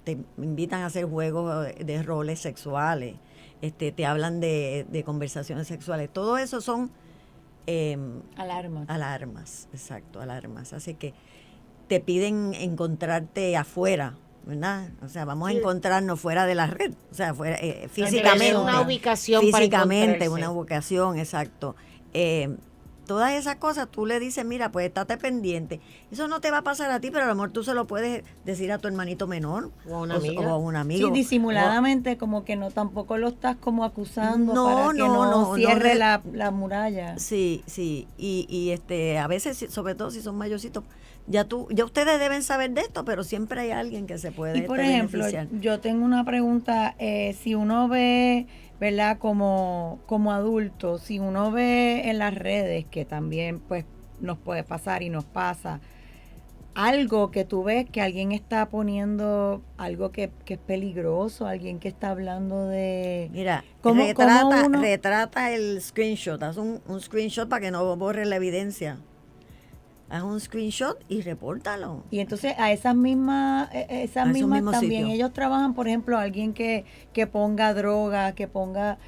te invitan a hacer juegos de roles sexuales. Te hablan de conversaciones sexuales. Todo eso son alarmas, exacto, alarmas. Así que te piden encontrarte afuera, ¿verdad? O sea, vamos a encontrarnos fuera de la red, o sea, fuera, físicamente. Una ubicación físicamente, para una ubicación, exacto. Todas esas cosas tú le dices, mira, pues estate pendiente. Eso no te va a pasar a ti, pero a lo mejor tú se lo puedes decir a tu hermanito menor o a una amiga. O a un amigo. Sí, disimuladamente, como que no, tampoco lo estás como acusando No, para que no cierre no, la muralla. Sí, y a veces, sobre todo si son mayorcitos, ya ustedes deben saber de esto, pero siempre hay alguien que se puede Y por ejemplo, beneficiar. yo tengo una pregunta, si uno ve, ¿verdad? Como adulto, si uno ve en las redes, que también pues nos puede pasar y nos pasa, algo que tú ves que alguien está poniendo algo que es peligroso, alguien que está hablando de... Mira, ¿cómo uno? retrata el screenshot, haz un screenshot para que no borre la evidencia. Haz un screenshot y repórtalo. Y entonces a esas mismas también sitios. ellos trabajan, por ejemplo, alguien que ponga droga, que ponga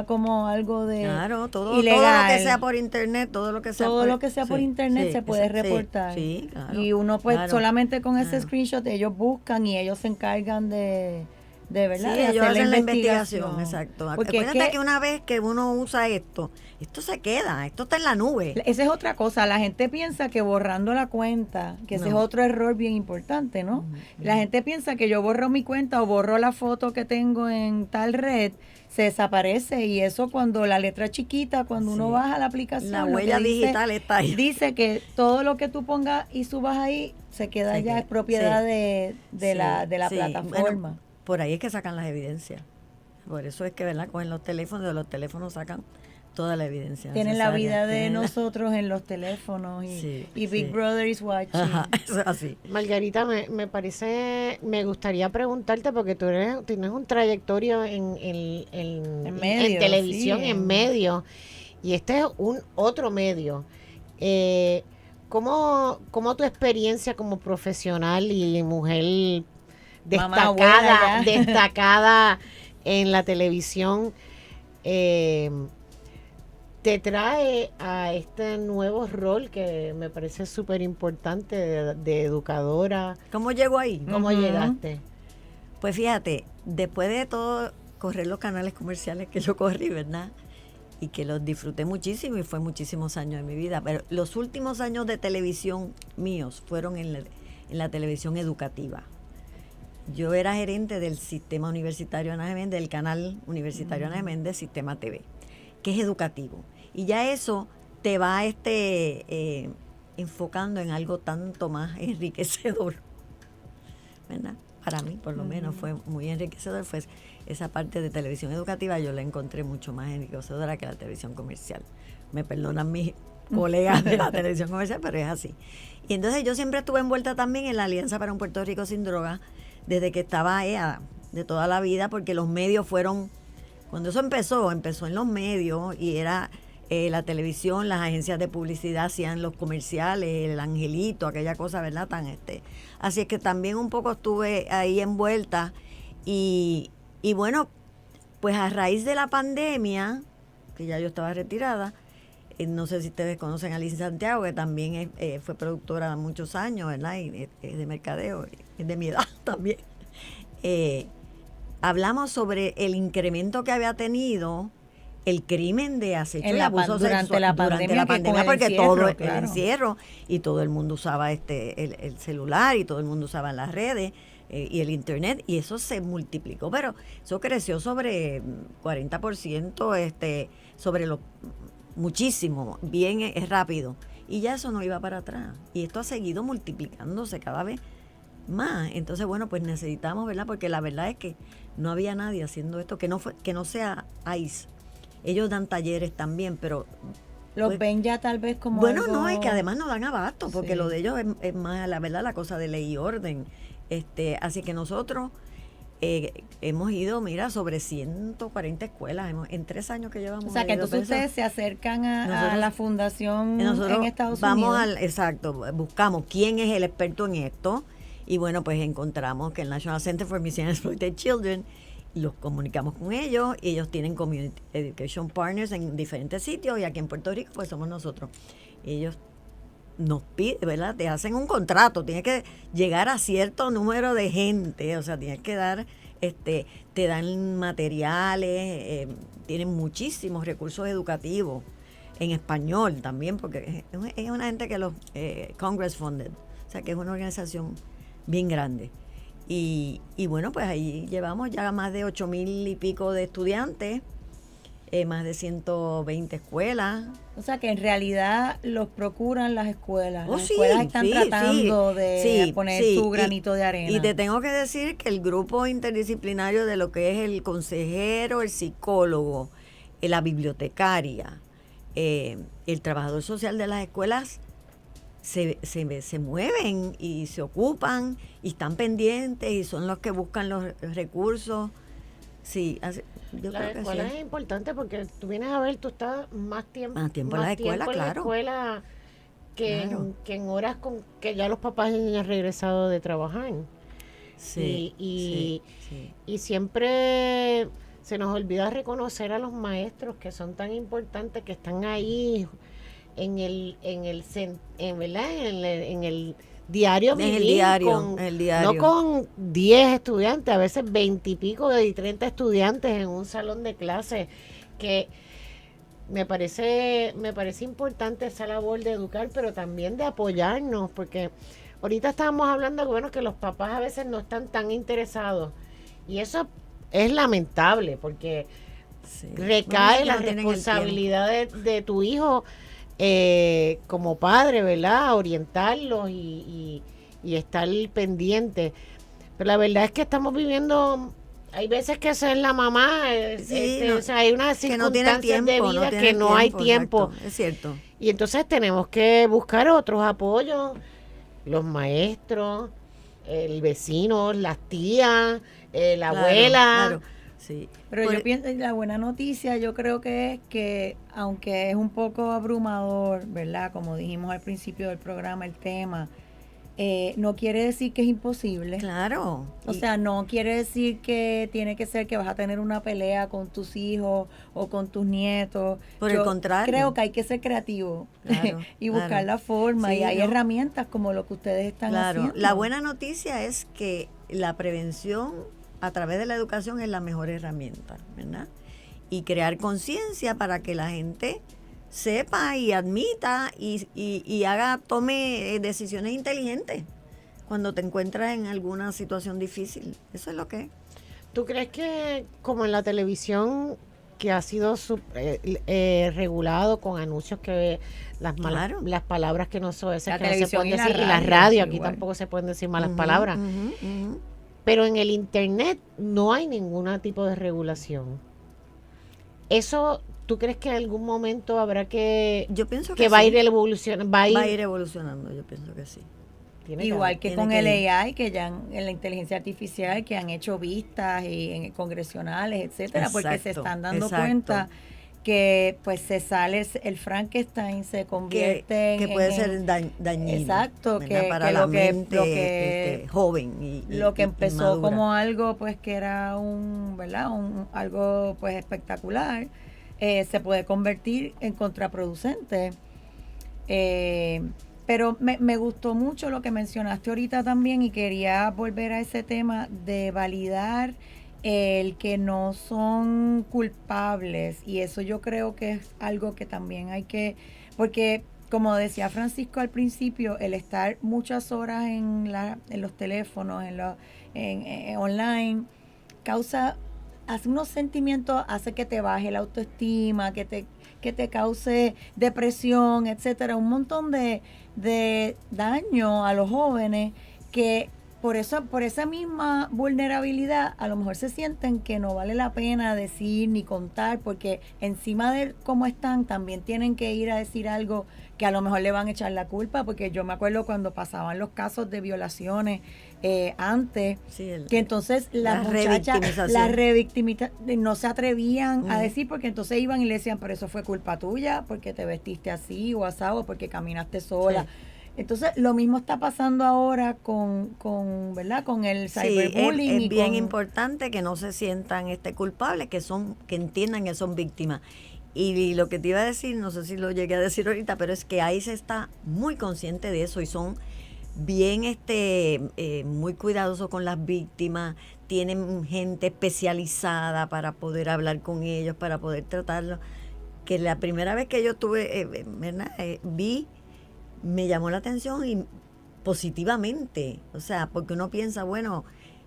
como algo de claro, todo ilegal. lo que sea por internet, todo lo que sea por internet se puede reportar. Sí, claro, y uno pues claro, solamente con ese claro. screenshot ellos buscan y ellos se encargan de verdad, Sí, de ellos hacer hacen la la investigación, exacto. Porque Acuérdate que una vez que uno usa esto se queda, esto está en la nube. esa es otra cosa, la gente piensa que borrando la cuenta, que ese es otro error bien importante, ¿no? La gente piensa que yo borro mi cuenta o borro la foto que tengo en tal red, se desaparece, y eso cuando la letra chiquita, cuando uno baja la aplicación, la huella digital está ahí. Dice que todo lo que tú pongas y subas ahí se queda ya, es propiedad de la plataforma. Bueno, por ahí es que sacan las evidencias. Por eso es que, ¿verdad? Cogen los teléfonos, de los teléfonos sacan toda la evidencia. Tienen la vida de nosotros en los teléfonos y Big Brother is watching. Ajá, eso es así. Margarita, me gustaría preguntarte, porque tú tienes un trayectorio en televisión, sí, en medio, y este es un otro medio. ¿Cómo tu experiencia como profesional y mujer destacada en la televisión te trae a este nuevo rol que me parece súper importante de educadora? ¿Cómo llegó ahí? ¿Cómo llegaste? Pues fíjate, después de todo correr los canales comerciales que yo corrí, ¿verdad? Y que los disfruté muchísimo y fue muchísimos años de mi vida, pero los últimos años de televisión míos fueron en la televisión educativa. Yo era gerente del sistema universitario Ana Geméndez, del canal universitario Ana Geméndez, Sistema TV, que es educativo. Y ya eso te va enfocando en algo tanto más enriquecedor, ¿verdad? Para mí, por lo menos, fue muy enriquecedor. Fue esa parte de televisión educativa, yo la encontré mucho más enriquecedora que la televisión comercial. Me perdonan mis colegas de la televisión comercial, pero es así. Y entonces yo siempre estuve envuelta también en la Alianza para un Puerto Rico sin Drogas, desde que estaba de toda la vida, porque los medios fueron, cuando eso empezó en los medios, y era la televisión, las agencias de publicidad hacían los comerciales, el angelito, aquella cosa, ¿verdad? Así es que también un poco estuve ahí envuelta, y bueno, pues a raíz de la pandemia, que ya yo estaba retirada, no sé si ustedes conocen a Liz Santiago, que también fue productora muchos años, ¿verdad? Y es de mercadeo, es de mi edad también. Hablamos sobre el incremento que había tenido el crimen de acecho y abuso sexual durante la pandemia, porque encierro, todo el claro. encierro, y todo el mundo usaba el celular, y todo el mundo usaba las redes y el internet, y eso se multiplicó, pero eso creció sobre 40%, sobre muchísimo, bien rápido, y ya eso no iba para atrás, y esto ha seguido multiplicándose cada vez más. Entonces, bueno, pues necesitamos, ¿verdad? Porque la verdad es que no había nadie haciendo esto que no sea ICE. Ellos dan talleres también, pero Los pues, ven ya tal vez como bueno, algo... no, es que además no dan abasto, porque Sí. lo de ellos es más, la verdad, la cosa de ley y orden. Así que nosotros hemos ido, mira, sobre 140 escuelas en 3 años que llevamos. O sea, que ido, entonces pero eso- ustedes se acercan a Nosotros- la fundación nosotros en Estados vamos Unidos. exacto, buscamos quién es el experto en esto y bueno, pues encontramos que el National Center for Missing and Exploited Children, los comunicamos con ellos y ellos tienen Community Education Partners en diferentes sitios y aquí en Puerto Rico pues somos nosotros. Ellos nos piden, ¿verdad? Te hacen un contrato, tienes que llegar a cierto número de gente, o sea, tienes que dar, te dan materiales, tienen muchísimos recursos educativos en español también, porque es una gente que los Congress funded, o sea, que es una organización bien grande. Y bueno, pues ahí llevamos ya más de 8,000 y pico de estudiantes, más de 120 escuelas. O sea, que en realidad los procuran las escuelas. Oh, Las sí, escuelas están sí, tratando sí, de sí, poner sí. su granito de arena. Y te tengo que decir que el grupo interdisciplinario de lo que es el consejero, el psicólogo, la bibliotecaria, el trabajador social de las escuelas, se mueven y se ocupan y están pendientes y son los que buscan los recursos. Sí, yo La creo que escuela sí. es importante porque tú vienes a ver, tú estás más tiempo, Más tiempo en la escuela, en la claro. escuela que, Claro. que en horas con que ya los papás han regresado de trabajar. Sí, y sí. Y siempre se nos olvida reconocer a los maestros que son tan importantes, que están ahí ¿verdad? En el diario En el vivir diario, con- en el diario. no con 10 estudiantes, a veces 20 y pico y 30 estudiantes en un salón de clase, que me parece importante esa labor de educar, pero también de apoyarnos, porque ahorita estábamos hablando, bueno, que los papás a veces no están tan interesados, y eso es lamentable, porque Sí. recae Bueno, es que la no tienen el responsabilidad de tu hijo como padre, ¿verdad? Orientarlos y estar pendiente. Pero la verdad es que estamos viviendo, hay veces que eso es la mamá, Sí, no, o sea, hay unas que no tiene circunstancias de vida tiene que no hay tiempo. exacto, es cierto. Y entonces tenemos que buscar otros apoyos, los maestros, el vecino, las tías, la Claro, abuela. claro, sí. Pero Por- yo pienso, la buena noticia yo creo que es que, aunque es un poco abrumador, ¿verdad? Como dijimos al principio del programa, el tema, no quiere decir que es imposible. Claro. O sea, no quiere decir que tiene que ser que vas a tener una pelea con tus hijos o con tus nietos. Por el contrario. Creo que hay que ser creativo Claro, y buscar claro. la forma. Sí, y hay ¿no? herramientas como lo que ustedes están Claro, haciendo. la buena noticia es que la prevención a través de la educación es la mejor herramienta, ¿verdad? Y crear conciencia para que la gente sepa y admita y tome decisiones inteligentes cuando te encuentras en alguna situación difícil. Eso es lo que es. ¿Tú crees que como en la televisión que ha sido regulado con anuncios que Claro. las palabras que no son esas La que no se televisión pueden y la decir, y la radio, radio, aquí igual. tampoco se pueden decir malas Ujú, palabras, ujú, ujú. pero en el internet no hay ningún tipo de regulación. Eso, ¿tú crees que en algún momento habrá que Yo pienso que va a sí. ir evolucionando? Va Va a ir evolucionando, yo pienso que sí. tiene Igual que tiene con que el ir. AI, que ya en la inteligencia artificial, que han hecho vistas y congresionales, etcétera, porque se Exacto, están dando exacto. cuenta que pues se sale el Frankenstein, se que convierte puede en- ser dañino. Exacto, ¿verdad? que para lo la que- mente lo que- joven y lo que y empezó madura. como algo pues que era ¿verdad? Algo pues espectacular, se puede convertir en contraproducente. Pero me gustó mucho lo que mencionaste ahorita también y quería volver a ese tema de validar el que no son culpables, y eso yo creo que es algo que también hay que, porque como decía Francisco al principio, el estar muchas horas en los teléfonos, en online, hace unos sentimientos, hace que te baje la autoestima, que te cause depresión, etcétera, un montón de daño a los jóvenes que por eso, por esa misma vulnerabilidad, a lo mejor se sienten que no vale la pena decir ni contar, porque encima de cómo están, también tienen que ir a decir algo que a lo mejor le van a echar la culpa, porque yo me acuerdo cuando pasaban los casos de violaciones antes, Sí, que entonces las muchachas, no se atrevían a decir, porque entonces iban y le decían, pero eso fue culpa tuya, porque te vestiste así o asado, porque caminaste sola. Sí. Entonces, lo mismo está pasando ahora ¿verdad? Con el cyberbullying. Es bien importante que no se sientan culpables, que entiendan que son víctimas. Y lo que te iba a decir, no sé si lo llegué a decir ahorita, pero es que ahí se está muy consciente de eso y son bien muy cuidadosos con las víctimas, tienen gente especializada para poder hablar con ellos, para poder tratarlos. Que la primera vez que yo tuve, ¿verdad? Me llamó la atención y positivamente, o sea, porque uno piensa, bueno,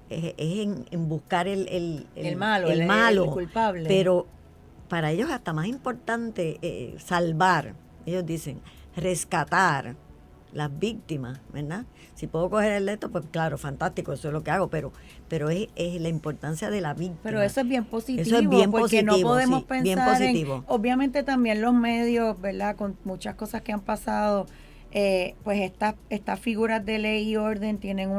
es en buscar el malo, el culpable. Pero para ellos hasta más importante salvar, ellos dicen, rescatar las víctimas, ¿verdad? Si puedo coger el leto, pues claro, fantástico, eso es lo que hago, pero es la importancia de la víctima. Pero eso es bien positivo, eso es bien porque positivo, no podemos sí, pensar bien positivo. Obviamente también los medios, ¿verdad? Con muchas cosas que han pasado, pues estas figuras de ley y orden tienen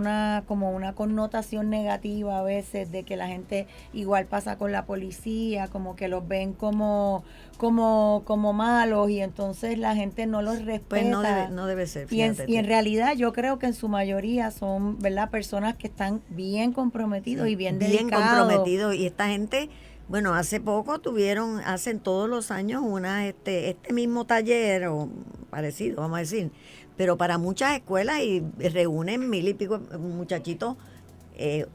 como una connotación negativa a veces, de que la gente igual pasa con la policía, como que los ven como malos, y entonces la gente no los respeta. Pues no debe ser. Y en realidad yo creo que en su mayoría son, ¿verdad?, personas que están bien comprometidos, sí, y bien dedicados. Bien comprometidos, y esta gente, bueno, hace poco hacen todos los años este mismo taller o parecido, vamos a decir, pero para muchas escuelas, y reúnen 1,000 y pico muchachitos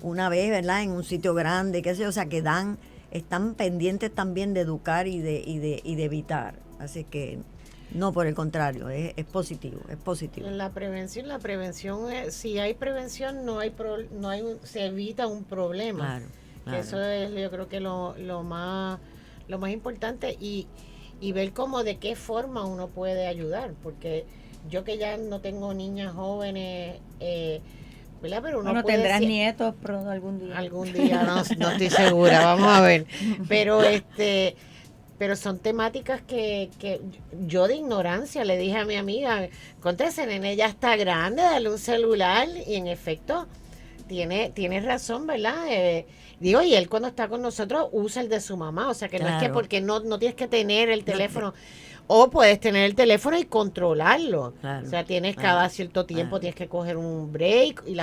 una vez, ¿verdad?, en un sitio grande, qué sé yo, o sea, que están pendientes también de educar y de evitar. Así que no, por el contrario, es positivo, es positivo. La prevención, si hay prevención, se evita un problema. Claro. Eso es, yo creo que lo más importante, y ver cómo, de qué forma uno puede ayudar, porque yo que ya no tengo niñas jóvenes, ¿verdad? Pero uno puede, tendrás nietos algún día. Algún día, no estoy segura, vamos a ver. Pero son temáticas que yo de ignorancia le dije a mi amiga, contéstese, nene, ya está grande, dale un celular, y en efecto tiene razón, ¿verdad? Y él cuando está con nosotros usa el de su mamá, o sea que claro, no es que porque no tienes que tener el teléfono, o puedes tener el teléfono y controlarlo. Claro, o sea, tienes cada cierto tiempo, tienes que coger un break, y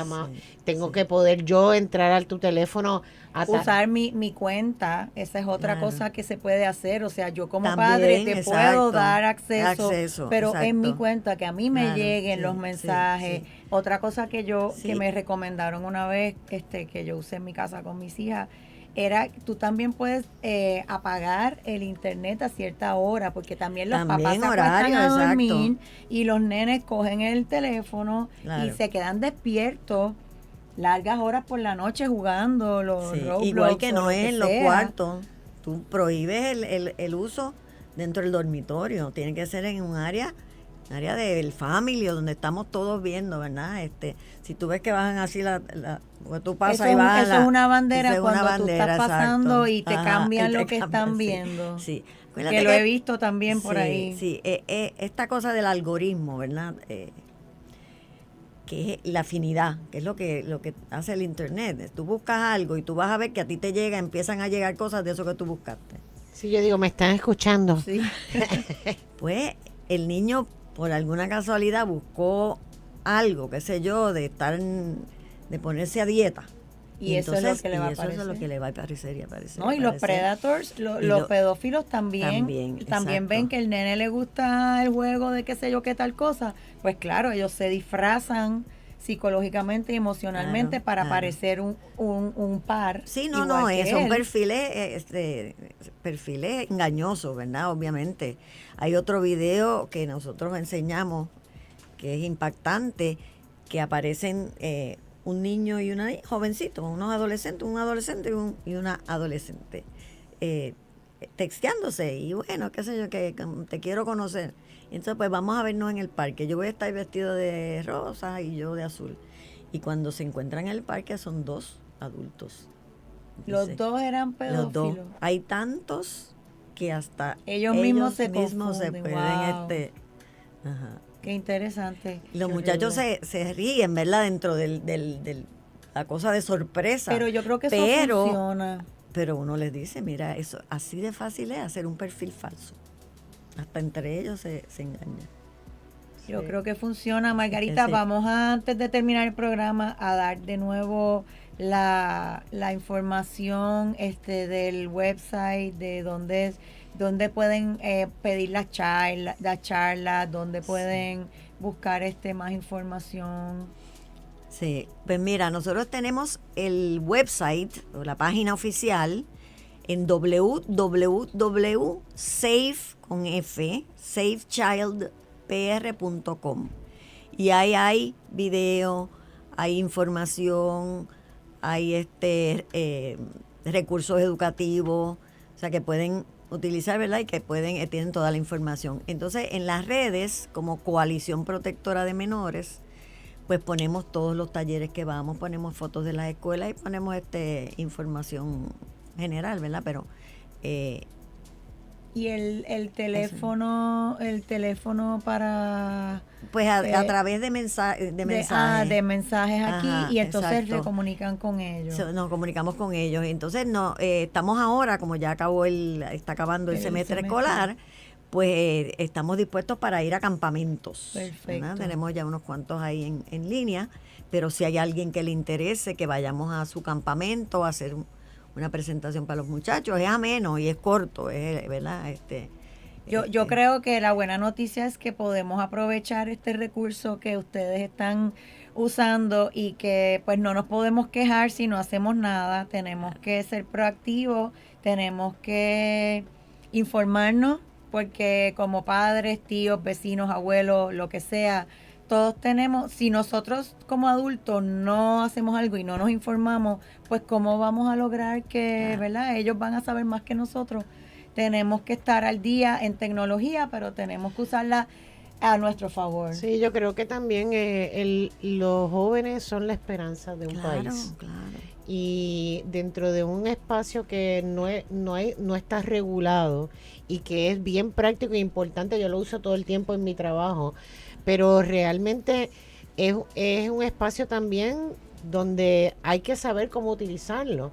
tengo que poder yo entrar a tu teléfono. Usar mi cuenta, esa es otra cosa que se puede hacer. O sea, yo como padre te puedo dar acceso, pero en mi cuenta, que a mí me lleguen los mensajes. Otra cosa que me recomendaron una vez, que yo usé en mi casa con mis hijas, era, tú también puedes apagar el internet a cierta hora, porque también los papás se acuestan a dormir, y los nenes cogen el teléfono y se quedan despiertos largas horas por la noche jugando los Roblox. Igual que no es en los cuartos, tú prohíbes el uso dentro del dormitorio, tiene que ser en un área del family, donde estamos todos viendo, ¿verdad? Si tú ves que bajan así porque tú pasas y bajas. Eso es una bandera cuando tú estás pasando, y te cambian lo que están viendo. Sí. Que lo he visto también por ahí. Sí, esta cosa del algoritmo, ¿verdad? Que es la afinidad, que es lo que hace el internet. Tú buscas algo y tú vas a ver que a ti empiezan a llegar cosas de eso que tú buscaste. Sí, yo digo, me están escuchando. Sí. Pues el niño, por alguna casualidad, buscó algo, qué sé yo, de ponerse a dieta. Y entonces, eso es lo que le va a aparecer. Eso es lo que le va a aparecer y aparecer. No, y los predators, los pedófilos también ven que el nene le gusta el juego de qué sé yo qué tal cosa. Pues claro, ellos se disfrazan psicológicamente y emocionalmente para parecer un par. Sí, son perfiles engañosos, ¿verdad? Obviamente. Hay otro video que nosotros enseñamos que es impactante, que aparecen un niño y una jovencito, un adolescente y una adolescente, texteándose, y bueno, qué sé yo, que te quiero conocer. Entonces, pues vamos a vernos en el parque. Yo voy a estar vestido de rosa y yo de azul. Y cuando se encuentran en el parque son 2 adultos. Los Dice, dos eran los dos. pedófilos. Hay tantos que hasta Ellos mismos se mismos se confunden, pueden wow. ajá. Qué interesante. Los Qué muchachos horrible. se ríen, ¿verdad? Dentro la cosa de sorpresa. Pero yo creo que eso funciona. Pero uno les dice, mira, eso así de fácil es hacer un perfil falso. Hasta entre ellos se engañan. Yo Sí. creo que funciona. Margarita, Sí. vamos antes de terminar el programa a dar de nuevo la información del website, de dónde pueden pedir las charlas, dónde pueden buscar más información. Sí, pues mira, nosotros tenemos el website o la página oficial en safechildpr.com y ahí hay video, hay información, hay recursos educativos, o sea que pueden utilizar, ¿verdad? Y que tienen toda la información. Entonces, en las redes, como Coalición Protectora de Menores, pues ponemos todos los talleres que vamos, ponemos fotos de las escuelas y ponemos información general, ¿verdad? Pero Y el teléfono para pues a través de mensajes. de mensajes aquí, Ajá, y entonces exacto. se comunican con ellos. Nos comunicamos con ellos. Entonces estamos ahora, como ya está acabando el semestre escolar, pues estamos dispuestos para ir a campamentos. Perfecto. ¿Verdad? Tenemos ya unos cuantos ahí en línea, pero si hay alguien que le interese que vayamos a su campamento a hacer una presentación para los muchachos, es ameno y es corto, ¿verdad? Yo creo que la buena noticia es que podemos aprovechar este recurso que ustedes están usando y que pues no nos podemos quejar si no hacemos nada. Tenemos que ser proactivos, tenemos que informarnos, porque como padres, tíos, vecinos, abuelos, lo que sea, todos tenemos, si nosotros como adultos no hacemos algo y no nos informamos, pues cómo vamos a lograr que, ¿verdad? Ellos van a saber más que nosotros. Tenemos que estar al día en tecnología, pero tenemos que usarla a nuestro favor. Sí, yo creo que también los jóvenes son la esperanza de un país. Claro. Y dentro de un espacio que no está regulado y que es bien práctico e importante, yo lo uso todo el tiempo en mi trabajo, pero realmente es un espacio también donde hay que saber cómo utilizarlo.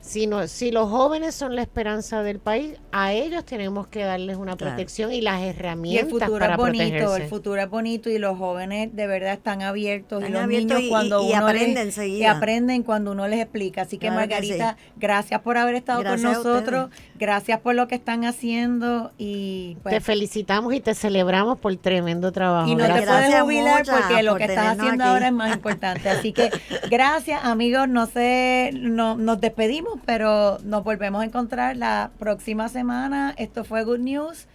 Si los jóvenes son la esperanza del país, a ellos tenemos que darles una protección y las Y el herramientas futuro para es bonito, protegerse. el futuro es bonito, y los jóvenes de verdad están abiertos, y los abiertos niños cuando y uno aprenden les, enseguida. y aprenden cuando uno les explica. Así que Claro que Margarita, gracias por haber estado Gracias con a nosotros, ustedes. gracias por lo que están haciendo, y Te pues, felicitamos y te celebramos por tremendo trabajo. y no te Gracias puedes jubilar muchas porque lo por que estás tenernos haciendo aquí. ahora es más importante. Así que gracias, amigos. Nos despedimos, pero nos volvemos a encontrar la próxima semana. Esto fue Good News.